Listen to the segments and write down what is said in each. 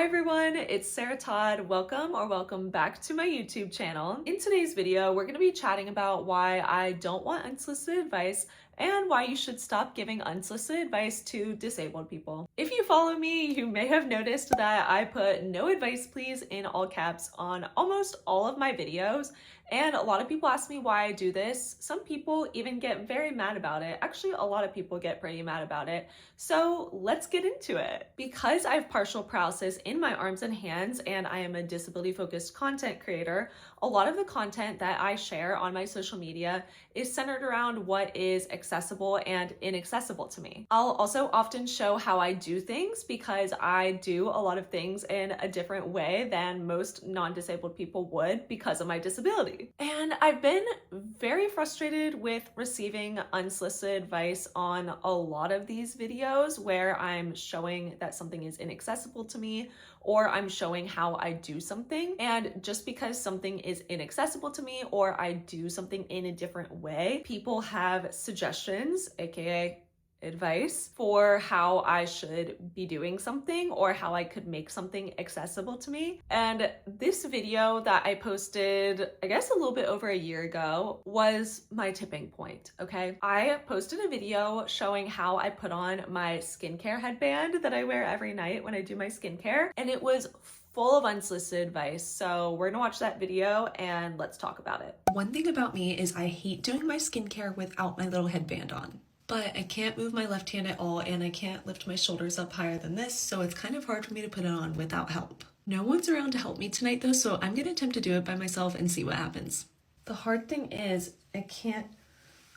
everyone, it's Sarah Todd. Welcome back to my YouTube channel. In today's video, we're going to be chatting about why I don't want unsolicited advice and why you should stop giving unsolicited advice to disabled people. If you follow me, you may have noticed that I put "no advice please" in all caps on almost all of my videos, and a lot of people ask me why I do this. Some people even get very mad about it. Actually, a lot of people get pretty mad about it. So let's get into it. Because I have partial paralysis in my arms and hands, and I am a disability-focused content creator, a lot of the content that I share on my social media is centered around what is accessible and inaccessible to me. I'll also often show how I do things because I do a lot of things in a different way than most non-disabled people would because of my disability. And I've been very frustrated with receiving unsolicited advice on a lot of these videos where I'm showing that something is inaccessible to me, or I'm showing how I do something. And just because something is inaccessible to me or I do something in a different way, people have suggestions, aka advice, for how I should be doing something or how I could make something accessible to me. And this video that I posted, I guess a little bit over a year ago, was my tipping point, okay? I posted a video showing how I put on my skincare headband that I wear every night when I do my skincare, and it was full of unsolicited advice. So we're gonna watch that video and let's talk about it. One thing about me is I hate doing my skincare without my little headband on. But I can't move my left hand at all, and I can't lift my shoulders up higher than this, so it's kind of hard for me to put it on without help. No one's around to help me tonight though, so I'm gonna attempt to do it by myself and see what happens. The hard thing is I can't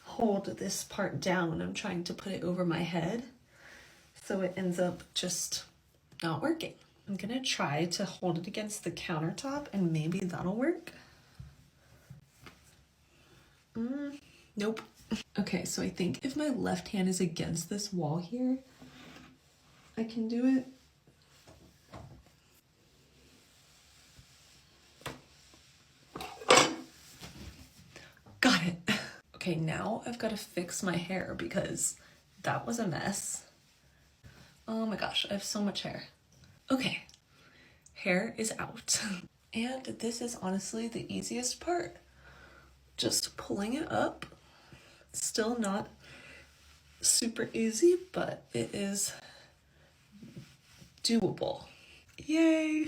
hold this part down when I'm trying to put it over my head, so it ends up just not working. I'm gonna try to hold it against the countertop and maybe that'll work. Nope. Okay, so I think if my left hand is against this wall here, I can do it. Got it. Okay, now I've got to fix my hair because that was a mess. Oh my gosh, I have so much hair. Okay, hair is out. And this is honestly the easiest part. Just pulling it up. Still not super easy, but it is doable. Yay!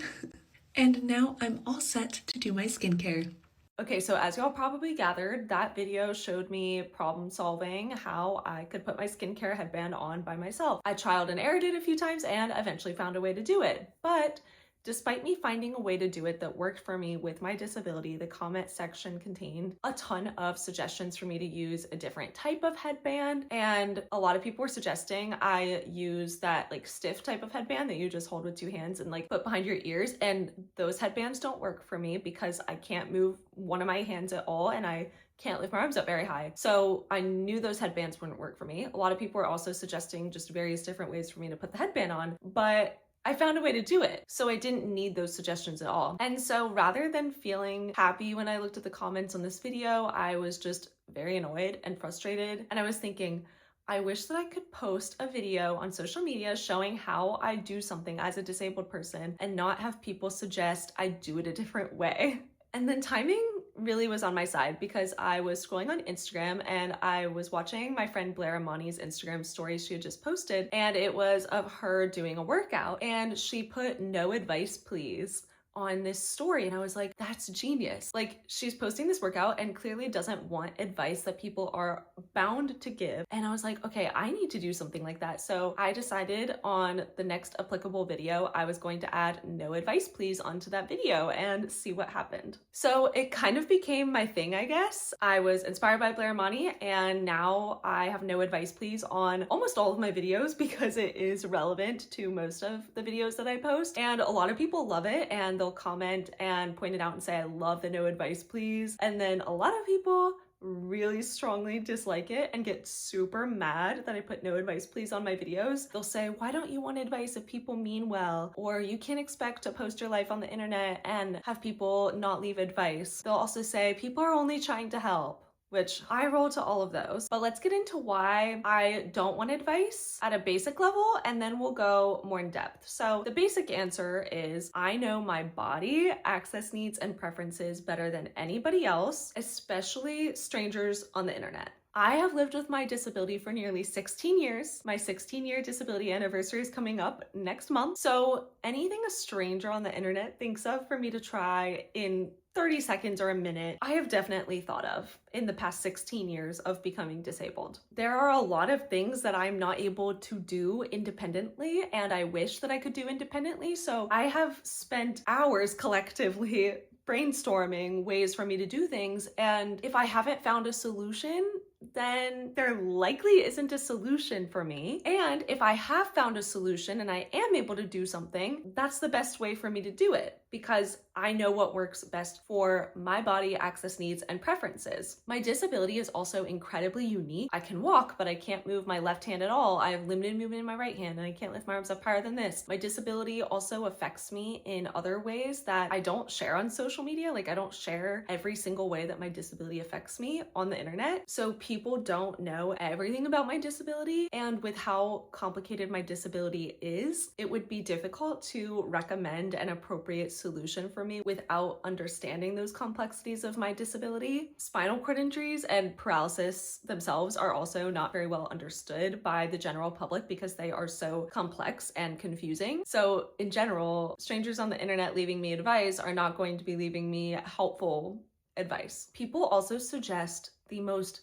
And now I'm all set to do my skincare. Okay, so as y'all probably gathered, that video showed me problem solving how I could put my skincare headband on by myself. I trialed and errored it a few times and eventually found a way to do it. But despite me finding a way to do it that worked for me with my disability, the comment section contained a ton of suggestions for me to use a different type of headband. And a lot of people were suggesting I use that like stiff type of headband that you just hold with two hands and like put behind your ears. And those headbands don't work for me because I can't move one of my hands at all and I can't lift my arms up very high. So I knew those headbands wouldn't work for me. A lot of people were also suggesting just various different ways for me to put the headband on, but I found a way to do it. So I didn't need those suggestions at all. And so rather than feeling happy when I looked at the comments on this video, I was just very annoyed and frustrated. And I was thinking, I wish that I could post a video on social media showing how I do something as a disabled person and not have people suggest I do it a different way. And then timing really was on my side because I was scrolling on Instagram and I was watching my friend Blair Amani's Instagram stories she had just posted, and it was of her doing a workout and she put "no advice please" on this story, and I was like, that's genius. Like, she's posting this workout and clearly doesn't want advice that people are bound to give. And I was like, okay, I need to do something like that. So I decided on the next applicable video, I was going to add "no advice please" onto that video and see what happened. So it kind of became my thing, I guess. I was inspired by Blair Amani, and now I have "no advice please" on almost all of my videos because it is relevant to most of the videos that I post. And a lot of people love it and they'll comment and point it out and say, I love the "no advice please." And then a lot of people really strongly dislike it and get super mad that I put "no advice please" on my videos. They'll say, why don't you want advice if people mean well? Or you can't expect to post your life on the internet and have people not leave advice. They'll also say, people are only trying to help, which I roll to all of those. But let's get into why I don't want advice at a basic level, and then we'll go more in depth. So the basic answer is I know my body, access needs, and preferences better than anybody else, especially strangers on the internet. I have lived with my disability for nearly 16 years. My 16-year disability anniversary is coming up next month. So anything a stranger on the internet thinks of for me to try in 30 seconds or a minute, I have definitely thought of in the past 16 years of becoming disabled. There are a lot of things that I'm not able to do independently, and I wish that I could do independently. So I have spent hours collectively brainstorming ways for me to do things. And if I haven't found a solution, then there likely isn't a solution for me. And if I have found a solution and I am able to do something, that's the best way for me to do it, because I know what works best for my body, access needs, and preferences. My disability is also incredibly unique. I can walk, but I can't move my left hand at all. I have limited movement in my right hand, and I can't lift my arms up higher than this. My disability also affects me in other ways that I don't share on social media. Like, I don't share every single way that my disability affects me on the internet. So people don't know everything about my disability, and with how complicated my disability is, it would be difficult to recommend an appropriate solution for me without understanding those complexities of my disability. Spinal cord injuries and paralysis themselves are also not very well understood by the general public because they are so complex and confusing. So in general, strangers on the internet leaving me advice are not going to be leaving me helpful advice. People also suggest the most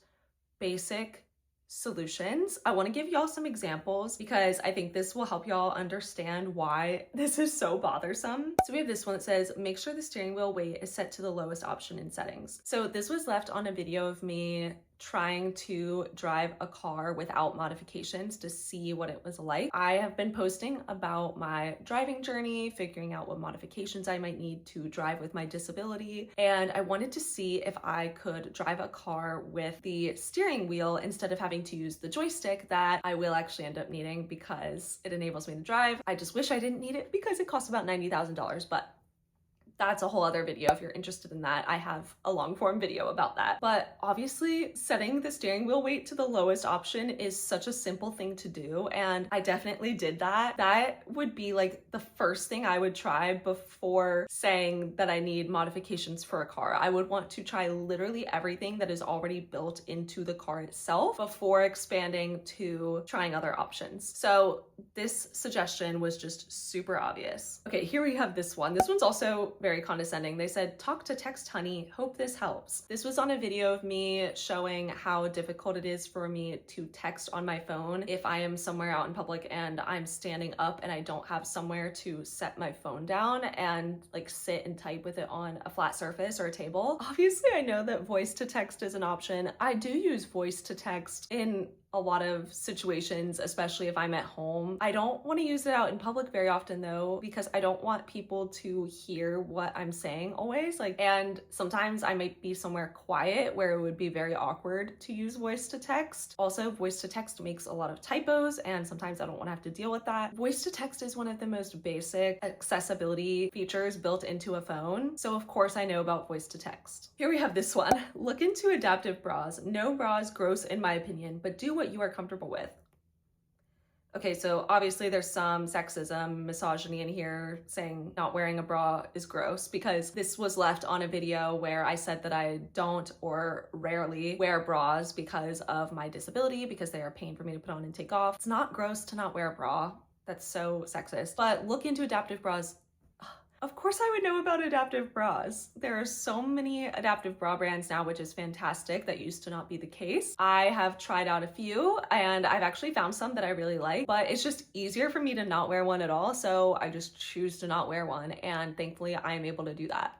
basic solutions. I want to give y'all some examples because I think this will help y'all understand why this is so bothersome. So we have this one that says, make sure the steering wheel weight is set to the lowest option in settings. So this was left on a video of me trying to drive a car without modifications to see what it was like. I have been posting about my driving journey, figuring out what modifications I might need to drive with my disability, and I wanted to see if I could drive a car with the steering wheel instead of having to use the joystick that I will actually end up needing because it enables me to drive. I just wish I didn't need it because it costs about $90,000, but that's a whole other video. If you're interested in that, I have a long form video about that. But obviously setting the steering wheel weight to the lowest option is such a simple thing to do, and I definitely did that. That would be like the first thing I would try before saying that I need modifications for a car. I would want to try literally everything that is already built into the car itself before expanding to trying other options. So this suggestion was just super obvious. Okay, here we have this one. This one's also very condescending. They said, talk to text honey, hope this helps. This was on a video of me showing how difficult it is for me to text on my phone if I am somewhere out in public and I'm standing up and I don't have somewhere to set my phone down and like sit and type with it on a flat surface or a table. Obviously, I know that voice to text is an option. I do use voice to text in a lot of situations, especially if I'm at home. I don't want to use it out in public very often though, because I don't want people to hear what I'm saying always. And sometimes I might be somewhere quiet where it would be very awkward to use voice to text. Also, voice to text makes a lot of typos, and sometimes I don't want to have to deal with that. Voice to text is one of the most basic accessibility features built into a phone. So of course I know about voice to text. Here we have this one. Look into adaptive bras. No bra is gross in my opinion, but do what you are comfortable with. Okay, so obviously there's some sexism, misogyny in here saying not wearing a bra is gross, because this was left on a video where I said that I don't or rarely wear bras because of my disability, because they are a pain for me to put on and take off. It's not gross to not wear a bra. That's so sexist. But look into adaptive bras. Of course I would know about adaptive bras. There are so many adaptive bra brands now, which is fantastic. That used to not be the case. I have tried out a few and I've actually found some that I really like, but it's just easier for me to not wear one at all. So I just choose to not wear one, and thankfully I am able to do that.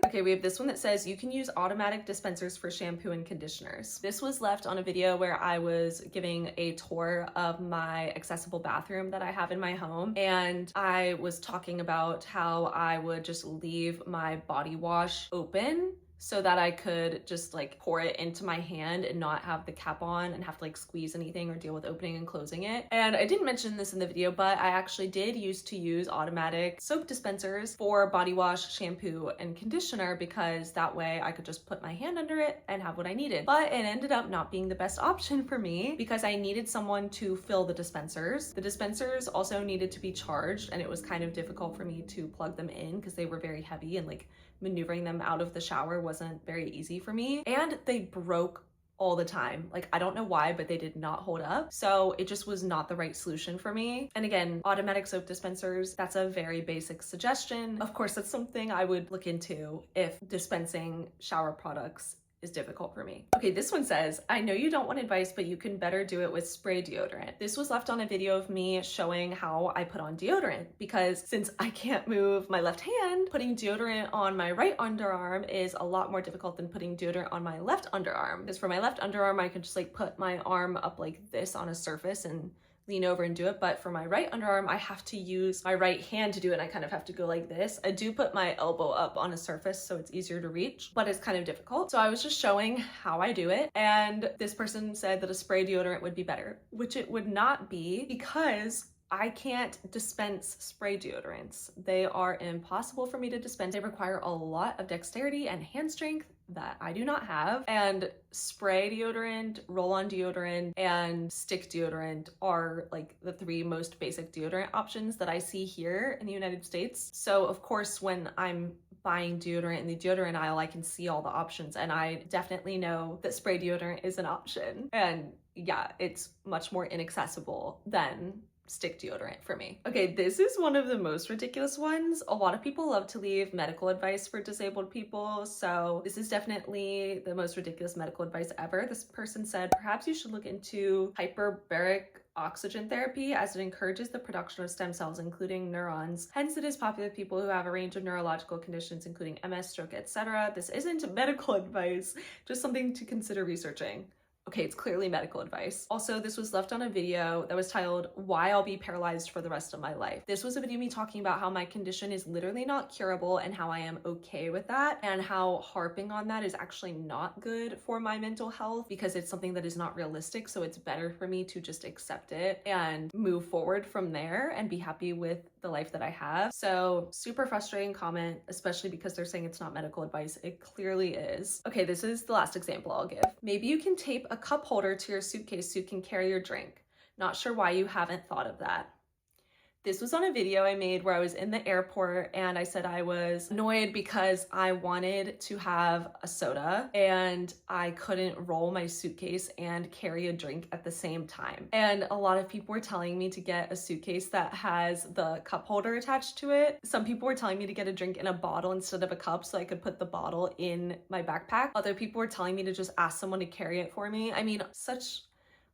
Okay, we have this one that says you can use automatic dispensers for shampoo and conditioners. This was left on a video where I was giving a tour of my accessible bathroom that I have in my home, and I was talking about how I would just leave my body wash open so that I could just like pour it into my hand and not have the cap on and have to like squeeze anything or deal with opening and closing it. And I didn't mention this in the video, but I actually did used to use automatic soap dispensers for body wash, shampoo, and conditioner because that way I could just put my hand under it and have what I needed. But it ended up not being the best option for me because I needed someone to fill the dispensers. The dispensers also needed to be charged, and it was kind of difficult for me to plug them in because they were very heavy and like maneuvering them out of the shower wasn't very easy for me. And they broke all the time. Like, I don't know why, but they did not hold up. So it just was not the right solution for me. And again, automatic soap dispensers, that's a very basic suggestion. Of course, that's something I would look into if dispensing shower products is difficult for me. Okay, this one says, I know you don't want advice, but you can better do it with spray deodorant. This was left on a video of me showing how I put on deodorant because since I can't move my left hand, putting deodorant on my right underarm is a lot more difficult than putting deodorant on my left underarm. Because for my left underarm, I can just like put my arm up like this on a surface and lean over and do it, but for my right underarm, I have to use my right hand to do it, and I kind of have to go like this. I do put my elbow up on a surface so it's easier to reach, but it's kind of difficult. So I was just showing how I do it, and this person said that a spray deodorant would be better, which it would not be because I can't dispense spray deodorants. They are impossible for me to dispense. They require a lot of dexterity and hand strength that I do not have. And spray deodorant, roll-on deodorant, and stick deodorant are like the three most basic deodorant options that I see here in the United States. So of course, when I'm buying deodorant in the deodorant aisle, I can see all the options, and I definitely know that spray deodorant is an option. And yeah, it's much more inaccessible than stick deodorant for me. Okay, this is one of the most ridiculous ones. A lot of people love to leave medical advice for disabled people, so this is definitely the most ridiculous medical advice ever. This person said, perhaps you should look into hyperbaric oxygen therapy as it encourages the production of stem cells, including neurons. Hence, it is popular with people who have a range of neurological conditions, including MS, stroke, etc. This isn't medical advice, just something to consider researching. Okay, it's clearly medical advice. Also, this was left on a video that was titled, Why I'll Be Paralyzed for the Rest of My Life. This was a video of me talking about how my condition is literally not curable and how I am okay with that, and how harping on that is actually not good for my mental health because it's something that is not realistic. So it's better for me to just accept it and move forward from there and be happy with the life that I have. So super frustrating comment, especially because they're saying it's not medical advice. It clearly is. Okay, this is the last example I'll give. Maybe you can tape a cup holder to your suitcase so you can carry your drink. Not sure why you haven't thought of that. This was on a video I made where I was in the airport and I said I was annoyed because I wanted to have a soda and I couldn't roll my suitcase and carry a drink at the same time. And a lot of people were telling me to get a suitcase that has the cup holder attached to it. Some people were telling me to get a drink in a bottle instead of a cup so I could put the bottle in my backpack. Other people were telling me to just ask someone to carry it for me. I mean, such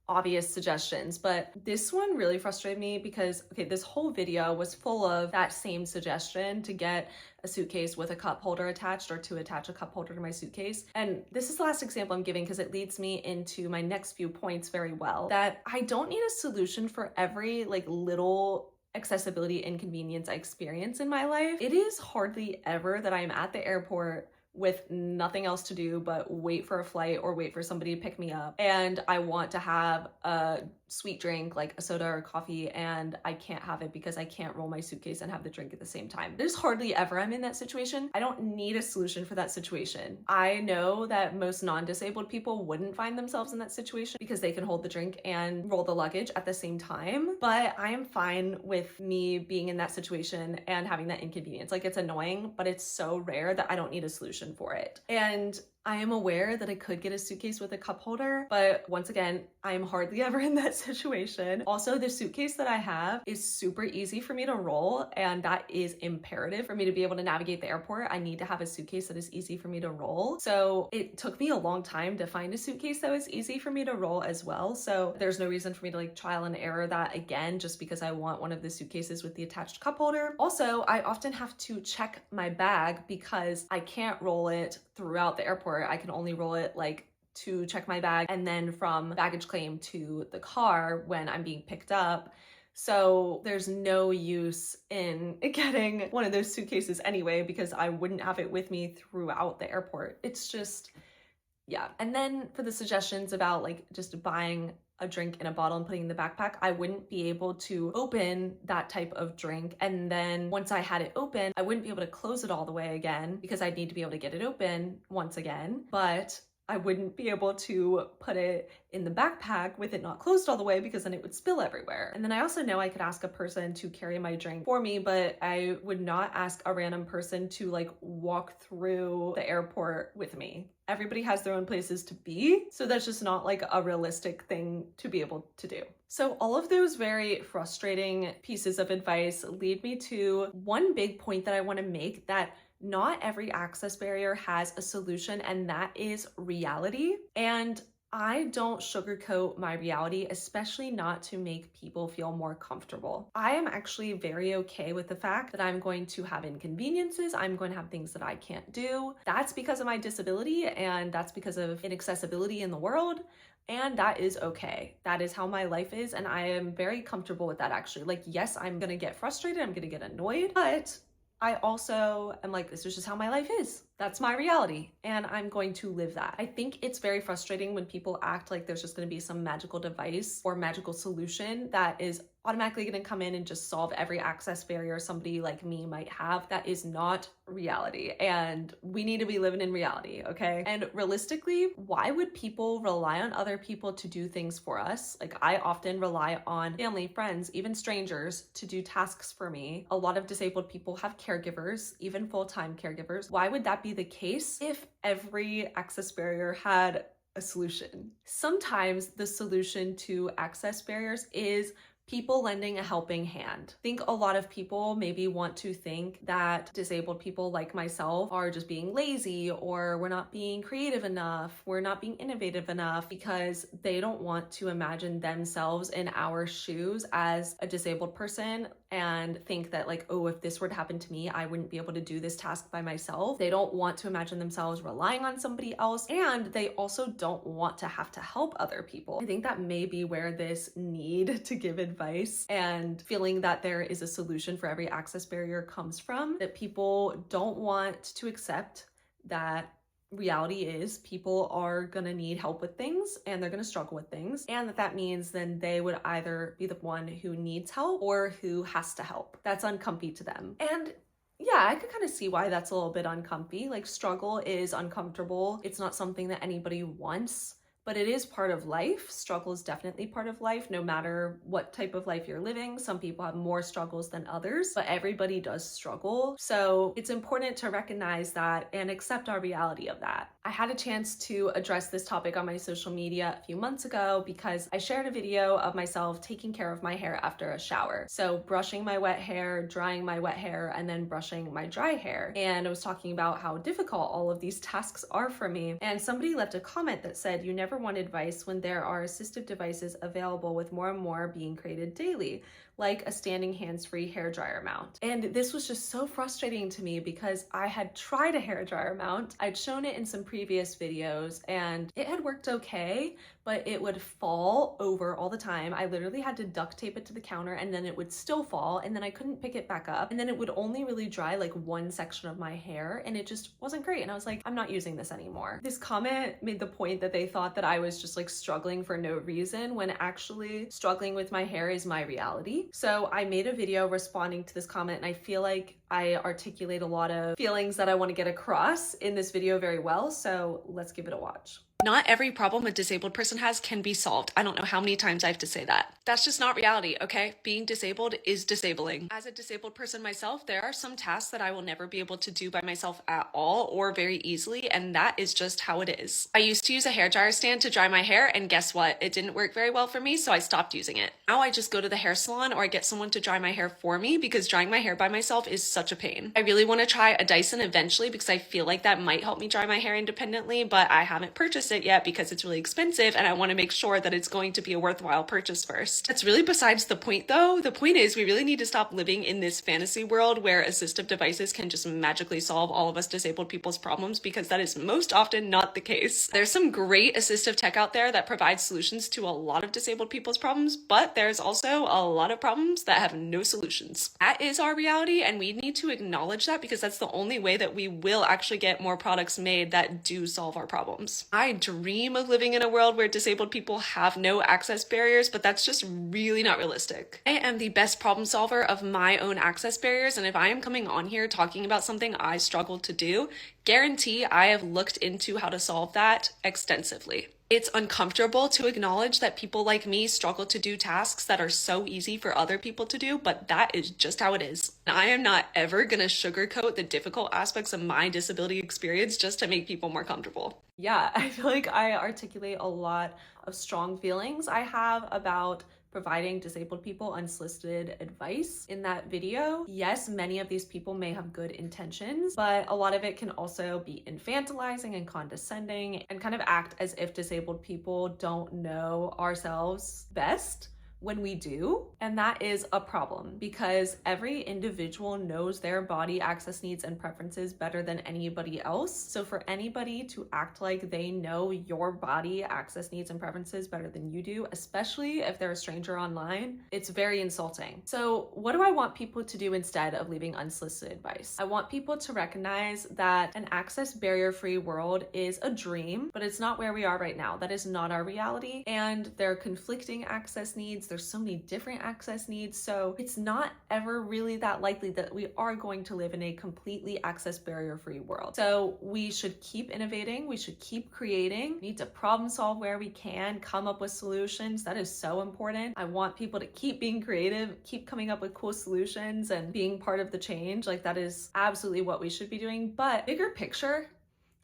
obvious suggestions, but this one really frustrated me because, okay, this whole video was full of that same suggestion to get a suitcase with a cup holder attached or to attach a cup holder to my suitcase. And this is the last example I'm giving because it leads me into my next few points very well, that I don't need a solution for every like little accessibility inconvenience I experience in my life. It is hardly ever that I'm at the airport with nothing else to do but wait for a flight or wait for somebody to pick me up, and I want to have a sweet drink like a soda or coffee and I can't have it because I can't roll my suitcase and have the drink at the same time. There's hardly ever I'm in that situation. I don't need a solution for that situation. I know that most non-disabled people wouldn't find themselves in that situation because they can hold the drink and roll the luggage at the same time, but I am fine with me being in that situation and having that inconvenience. Like, it's annoying, but it's so rare that I don't need a solution for it. And I am aware that I could get a suitcase with a cup holder, but once again, I am hardly ever in that situation. Also, the suitcase that I have is super easy for me to roll, and that is imperative for me to be able to navigate the airport. I need to have a suitcase that is easy for me to roll. So it took me a long time to find a suitcase that was easy for me to roll as well. So there's no reason for me to like trial and error that again, just because I want one of the suitcases with the attached cup holder. Also, I often have to check my bag because I can't roll it throughout the airport. I can only roll it like to check my bag and then from baggage claim to the car when I'm being picked up. So there's no use in getting one of those suitcases anyway, because I wouldn't have it with me throughout the airport. It's just, yeah. And then for the suggestions about like just buying a drink in a bottle and putting it in the backpack, I wouldn't be able to open that type of drink. And then once I had it open, I wouldn't be able to close it all the way again because I'd need to be able to get it open once again. But I wouldn't be able to put it in the backpack with it not closed all the way because then it would spill everywhere. And then I also know I could ask a person to carry my drink for me, but I would not ask a random person to like walk through the airport with me. Everybody has their own places to be, so that's just not like a realistic thing to be able to do. So all of those very frustrating pieces of advice lead me to one big point that I want to make, that not every access barrier has a solution, and that is reality. And I don't sugarcoat my reality, especially not to make people feel more comfortable. I am actually very okay with the fact that I'm going to have inconveniences. I'm going to have things that I can't do. That's because of my disability, and that's because of inaccessibility in the world. And that is okay. That is how my life is. And I am very comfortable with that, actually. Like, yes, I'm going to get frustrated. I'm going to get annoyed, but I also am like, this is just how my life is. That's my reality, and I'm going to live that. I think it's very frustrating when people act like there's just going to be some magical device or magical solution that is automatically going to come in and just solve every access barrier somebody like me might have. That is not reality, and we need to be living in reality, okay? And realistically, why would people rely on other people to do things for us? Like, I often rely on family, friends, even strangers to do tasks for me. A lot of disabled people have caregivers, even full-time caregivers. Why would that be the case if every access barrier had a solution? Sometimes the solution to access barriers is people lending a helping hand. I think a lot of people maybe want to think that disabled people like myself are just being lazy, or we're not being creative enough, we're not being innovative enough, because they don't want to imagine themselves in our shoes as a disabled person and think that like, oh, if this were to happen to me, I wouldn't be able to do this task by myself. They don't want to imagine themselves relying on somebody else, and they also don't want to have to help other people. I think that may be where this need to give advice and feeling that there is a solution for every access barrier comes from, that people don't want to accept that reality is people are gonna need help with things, and they're gonna struggle with things, and that means then they would either be the one who needs help or who has to help. That's uncomfy to them. And yeah, I could kind of see why that's a little bit uncomfy. Like, struggle is uncomfortable. It's not something that anybody wants, but it is part of life. Struggle is definitely part of life, no matter what type of life you're living. Some people have more struggles than others, but everybody does struggle. So it's important to recognize that and accept our reality of that. I had a chance to address this topic on my social media a few months ago because I shared a video of myself taking care of my hair after a shower. So brushing my wet hair, drying my wet hair, and then brushing my dry hair. And I was talking about how difficult all of these tasks are for me. And somebody left a comment that said, "You never want advice when there are assistive devices available, with more and more being created daily, like a standing hands-free hairdryer mount." And this was just so frustrating to me because I had tried a hairdryer mount. I'd shown it in some previous videos and it had worked okay, but it would fall over all the time. I literally had to duct tape it to the counter, and then it would still fall, and then I couldn't pick it back up, and then it would only really dry like one section of my hair, and it just wasn't great. And I was like, I'm not using this anymore. This comment made the point that they thought that I was just like struggling for no reason, when actually struggling with my hair is my reality. So I made a video responding to this comment, and I feel like I articulate a lot of feelings that I want to get across in this video very well. So let's give it a watch. Not every problem a disabled person has can be solved. I don't know how many times I have to say that. That's just not reality, okay? Being disabled is disabling. As a disabled person myself, there are some tasks that I will never be able to do by myself at all or very easily, and that is just how it is. I used to use a hairdryer stand to dry my hair, and guess what? It didn't work very well for me, so I stopped using it. Now I just go to the hair salon or I get someone to dry my hair for me, because drying my hair by myself is such a pain. I really want to try a Dyson eventually because I feel like that might help me dry my hair independently, but I haven't purchased it yet because it's really expensive and I want to make sure that it's going to be a worthwhile purchase first. That's really besides the point though. The point is we really need to stop living in this fantasy world where assistive devices can just magically solve all of us disabled people's problems, because that is most often not the case. There's some great assistive tech out there that provides solutions to a lot of disabled people's problems, but there's also a lot of problems that have no solutions. That is our reality, and we need to acknowledge that because that's the only way that we will actually get more products made that do solve our problems. I dream of living in a world where disabled people have no access barriers, but that's just really not realistic. I am the best problem solver of my own access barriers, and if I am coming on here talking about something I struggle to do, guarantee I have looked into how to solve that extensively. It's uncomfortable to acknowledge that people like me struggle to do tasks that are so easy for other people to do, but that is just how it is. And I am not ever gonna sugarcoat the difficult aspects of my disability experience just to make people more comfortable. Yeah, I feel like I articulate a lot of strong feelings I have about providing disabled people unsolicited advice in that video. Yes, many of these people may have good intentions, but a lot of it can also be infantilizing and condescending and kind of act as if disabled people don't know ourselves best when we do. And that is a problem because every individual knows their body access needs and preferences better than anybody else. So for anybody to act like they know your body access needs and preferences better than you do, especially if they're a stranger online, it's very insulting. So what do I want people to do instead of leaving unsolicited advice? I want people to recognize that an access barrier-free world is a dream, but it's not where we are right now. That is not our reality. And there are conflicting access needs. There's so many different access needs. So it's not ever really that likely that we are going to live in a completely access barrier-free world. So we should keep innovating. We should keep creating. We need to problem solve where we can, come up with solutions. That is so important. I want people to keep being creative, keep coming up with cool solutions and being part of the change. Like that is absolutely what we should be doing. But bigger picture,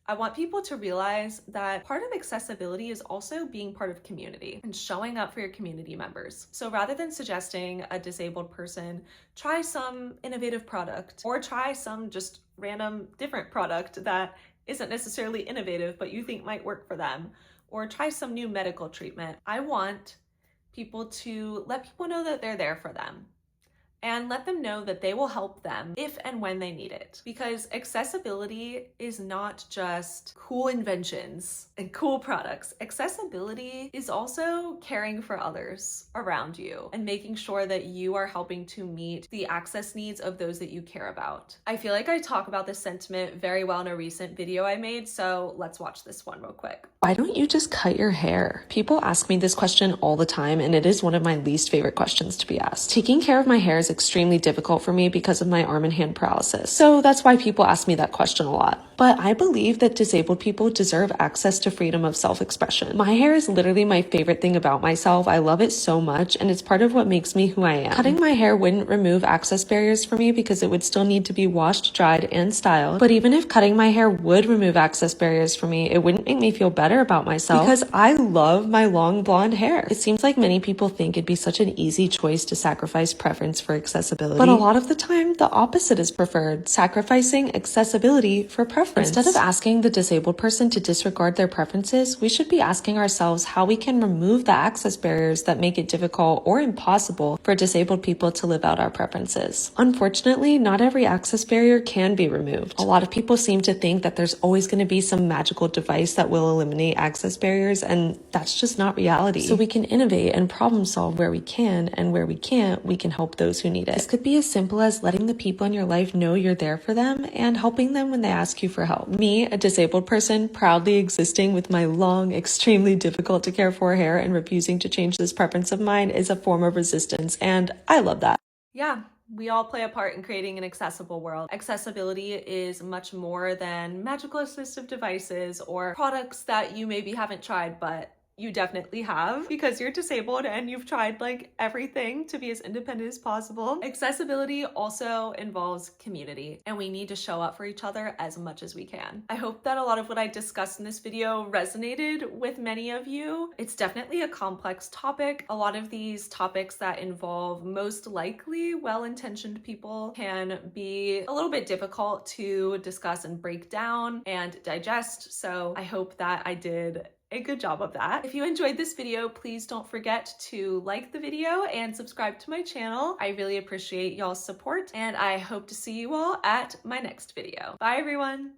I want people to realize that part of accessibility is also being part of community and showing up for your community members. So rather than suggesting a disabled person try some innovative product or try some just random different product that isn't necessarily innovative but you think might work for them, or try some new medical treatment, I want people to let people know that they're there for them and let them know that they will help them if and when they need it. Because accessibility is not just cool inventions and cool products. Accessibility is also caring for others around you and making sure that you are helping to meet the access needs of those that you care about. I feel like I talk about this sentiment very well in a recent video I made, so let's watch this one real quick. Why don't you just cut your hair? People ask me this question all the time, and it is one of my least favorite questions to be asked. Taking care of my hair is extremely difficult for me because of my arm and hand paralysis. So that's why people ask me that question a lot. But I believe that disabled people deserve access to freedom of self-expression. My hair is literally my favorite thing about myself. I love it so much, and it's part of what makes me who I am. Cutting my hair wouldn't remove access barriers for me because it would still need to be washed, dried, and styled. But even if cutting my hair would remove access barriers for me, it wouldn't make me feel better about myself because I love my long blonde hair. It seems like many people think it'd be such an easy choice to sacrifice preference for accessibility. But a lot of the time, the opposite is preferred, sacrificing accessibility for preference. Instead of asking the disabled person to disregard their preferences, we should be asking ourselves how we can remove the access barriers that make it difficult or impossible for disabled people to live out our preferences. Unfortunately, not every access barrier can be removed. A lot of people seem to think that there's always going to be some magical device that will eliminate access barriers, and that's just not reality. So we can innovate and problem solve where we can, and where we can't, we can help those who need it. This could be as simple as letting the people in your life know you're there for them and helping them when they ask you for help. Me, a disabled person, proudly existing with my long, extremely difficult to care for hair and refusing to change this preference of mine is a form of resistance, and I love that. Yeah. We all play a part in creating an accessible world. Accessibility is much more than magical assistive devices or products that you maybe haven't tried, but you definitely have because you're disabled and you've tried like everything to be as independent as possible. Accessibility also involves community, and we need to show up for each other as much as we can. I hope that a lot of what I discussed in this video resonated with many of you. It's definitely a complex topic. A lot of these topics that involve most likely well-intentioned people can be a little bit difficult to discuss and break down and digest. So I hope that I did a good job of that. If you enjoyed this video, please don't forget to like the video and subscribe to my channel. I really appreciate y'all's support, and I hope to see you all at my next video. Bye, everyone.